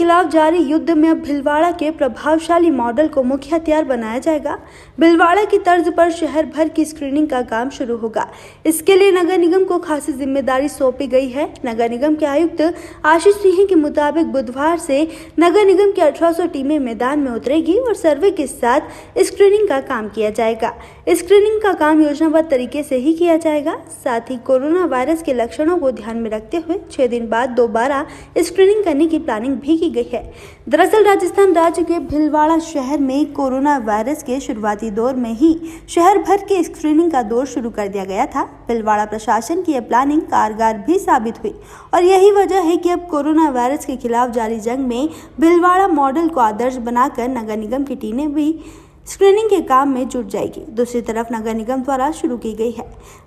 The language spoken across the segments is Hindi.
खिलाफ जारी युद्ध में अब भीलवाड़ा के प्रभावशाली मॉडल को मुख्य हथियार बनाया जाएगा। भीलवाड़ा की तर्ज पर शहर भर की स्क्रीनिंग का काम शुरू होगा। इसके लिए नगर निगम को खासी जिम्मेदारी सौंपी गई है। नगर निगम के आयुक्त आशीष सिंह के मुताबिक बुधवार से नगर निगम की 1800 टीमें मैदान में उतरेगी और सर्वे के साथ स्क्रीनिंग का काम किया जाएगा। स्क्रीनिंग का काम योजनाबद्ध तरीके से ही किया जाएगा। साथ ही कोरोना वायरस के लक्षणों को ध्यान में रखते हुए 6 दिन बाद दोबारा स्क्रीनिंग करने की प्लानिंग भी की गई है। दरअसल राजस्थान राज्य के भीलवाड़ा शहर में कोरोना वायरस के शुरुआती दौर में ही शहर भर के स्क्रीनिंग का दौर शुरू कर दिया गया था। भीलवाड़ा प्रशासन की यह प्लानिंग कारगर भी साबित हुई और यही वजह है कि अब कोरोना वायरस के खिलाफ जारी जंग में भीलवाड़ा मॉडल को आदर्श बनाकर नगर निगम की टीमें भी स्क्रीनिंग के काम में जुट जाएगी। दूसरी तरफ नगर निगम द्वारा शुरू की गई है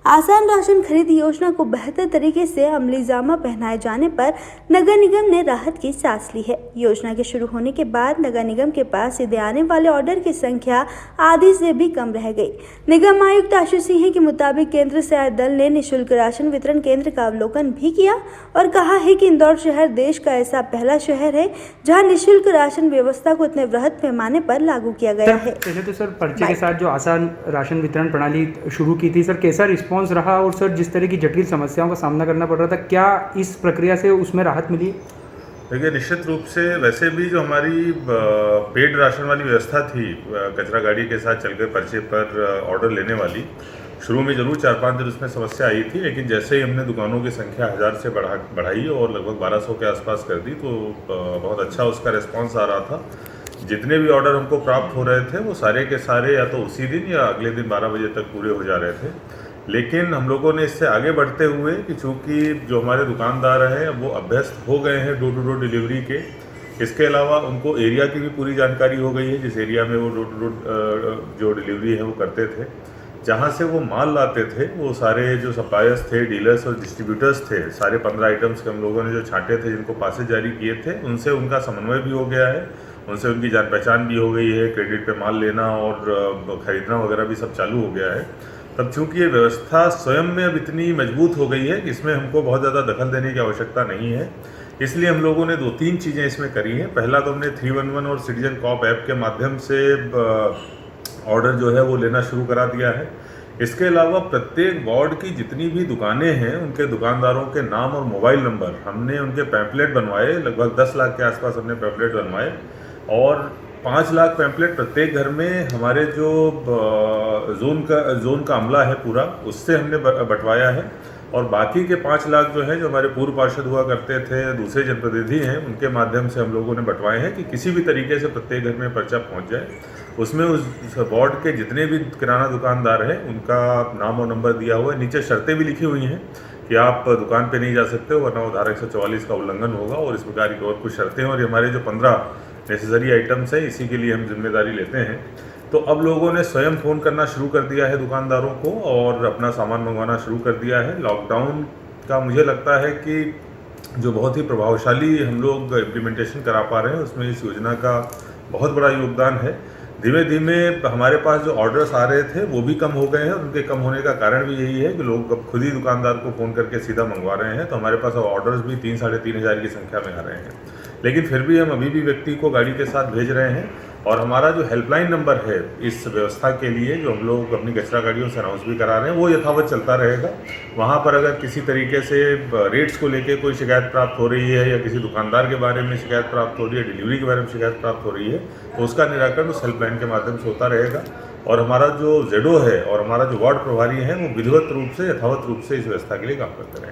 आसान राशन खरीद योजना को बेहतर तरीके से अमली जामा पहनाए जाने पर नगर निगम ने राहत की सांस ली है। योजना के शुरू होने के बाद नगर निगम के पास सीधे आने वाले ऑर्डर की संख्या आधी से भी कम रह गई। निगम आयुक्त आशीष सिंह के मुताबिक केंद्र से आए दल ने निःशुल्क राशन वितरण केंद्र का अवलोकन भी किया और कहा है कि इंदौर शहर देश का ऐसा पहला शहर है जहाँ निःशुल्क राशन व्यवस्था को इतने वृहद पैमाने पर लागू किया गया है। पहले तो सर पर्चे के साथ जो आसान राशन वितरण प्रणाली शुरू की थी, सर कैसा रिस्पांस रहा और सर जिस तरह की जटिल समस्याओं का सामना करना पड़ रहा था, क्या इस प्रक्रिया से उसमें राहत मिली? देखिए, निश्चित रूप से वैसे भी जो हमारी पेड राशन वाली व्यवस्था थी, कचरा गाड़ी के साथ चलकर पर्चे पर ऑर्डर लेने वाली, शुरू में जरूर 4-5 दिन उसमें समस्या आई थी, लेकिन जैसे ही हमने दुकानों की संख्या 1000 से बढ़ाई और लगभग 1200 के आसपास कर दी तो बहुत अच्छा उसका रिस्पॉन्स आ रहा था। जितने भी ऑर्डर हमको प्राप्त हो रहे थे वो सारे के सारे या तो उसी दिन या अगले दिन 12 बजे तक पूरे हो जा रहे थे। लेकिन हम लोगों ने इससे आगे बढ़ते हुए कि चूँकि जो हमारे दुकानदार हैं वो अभ्यस्त हो गए हैं डोर टू डोर डिलीवरी के, इसके अलावा उनको एरिया की भी पूरी जानकारी हो गई है जिस एरिया में वो डोर टू डोर जो डिलीवरी है वो करते थे। जहाँ से वो माल लाते थे वो सारे जो सप्लायर्स थे, डीलर्स और डिस्ट्रीब्यूटर्स थे, सारे 15 आइटम्स के हम लोगों ने जो छांटे थे, जिनको पासेज जारी किए थे, उनसे उनका समन्वय भी हो गया है, उनसे उनकी जान पहचान भी हो गई है, क्रेडिट पे माल लेना और ख़रीदना वगैरह भी सब चालू हो गया है। तब चूँकि ये व्यवस्था स्वयं में अब इतनी मजबूत हो गई है कि इसमें हमको बहुत ज़्यादा दखल देने की आवश्यकता नहीं है, इसलिए हम लोगों ने 2-3 चीज़ें इसमें करी हैं। पहला तो हमने 311 और सिटीजन कॉप ऐप के माध्यम से ऑर्डर जो है वो लेना शुरू करा दिया है। इसके अलावा प्रत्येक वार्ड की जितनी भी दुकानें हैं उनके दुकानदारों के नाम और मोबाइल नंबर हमने उनके पैम्पलेट बनवाए, लगभग 10 लाख के आसपास हमने पैम्पलेट बनवाए और 5 लाख पैम्पलेट प्रत्येक घर में हमारे जो जोन का अमला है पूरा, उससे हमने बंटवाया है और बाकी के 5 लाख जो है जो हमारे पूर्व पार्षद हुआ करते थे, दूसरे जनप्रतिनिधि हैं, उनके माध्यम से हम लोगों ने बंटवाए हैं कि किसी भी तरीके से प्रत्येक घर में पर्चा पहुंच जाए। उसमें उस वार्ड के जितने भी किराना दुकानदार हैं उनका नाम और नंबर दिया हुआ है। नीचे शर्तें भी लिखी हुई हैं कि आप दुकान पे नहीं जा सकते हो वरना वो धारा 144 का उल्लंघन होगा और इस प्रकार की और कुछ शर्तें। और हमारे जो 15 नेसेसरी आइटम्स हैं इसी के लिए हम जिम्मेदारी लेते हैं। तो अब लोगों ने स्वयं फ़ोन करना शुरू कर दिया है दुकानदारों को और अपना सामान मंगवाना शुरू कर दिया है। लॉकडाउन का मुझे लगता है कि जो बहुत ही प्रभावशाली हम लोग इम्प्लीमेंटेशन करा पा रहे हैं उसमें इस योजना का बहुत बड़ा योगदान है। धीमे धीमे हमारे पास जो ऑर्डर्स आ रहे थे वो भी कम हो गए हैं और उनके कम होने का कारण भी यही है कि लोग अब खुद ही दुकानदार को फ़ोन करके सीधा मंगवा रहे हैं। तो हमारे पास अब ऑर्डर्स भी 3-3.5 हज़ार की संख्या में आ रहे हैं, लेकिन फिर भी हम अभी भी व्यक्ति को गाड़ी के साथ भेज रहे हैं और हमारा जो हेल्पलाइन नंबर है इस व्यवस्था के लिए जो हम लोग अपनी कचरा गाड़ियों से अनाउंस भी करा रहे हैं वो यथावत चलता रहेगा। वहाँ पर अगर किसी तरीके से रेट्स को लेके कोई शिकायत प्राप्त हो रही है या किसी दुकानदार के बारे में शिकायत प्राप्त हो रही है, डिलीवरी के बारे में शिकायत प्राप्त हो रही है, तो उसका निराकरण उस हेल्पलाइन के माध्यम से होता रहेगा। और हमारा जो जेडो है और हमारा जो वार्ड प्रभारी है वो विधिवत रूप से, यथावत रूप से इस व्यवस्था के लिए काम करते रहेंगे।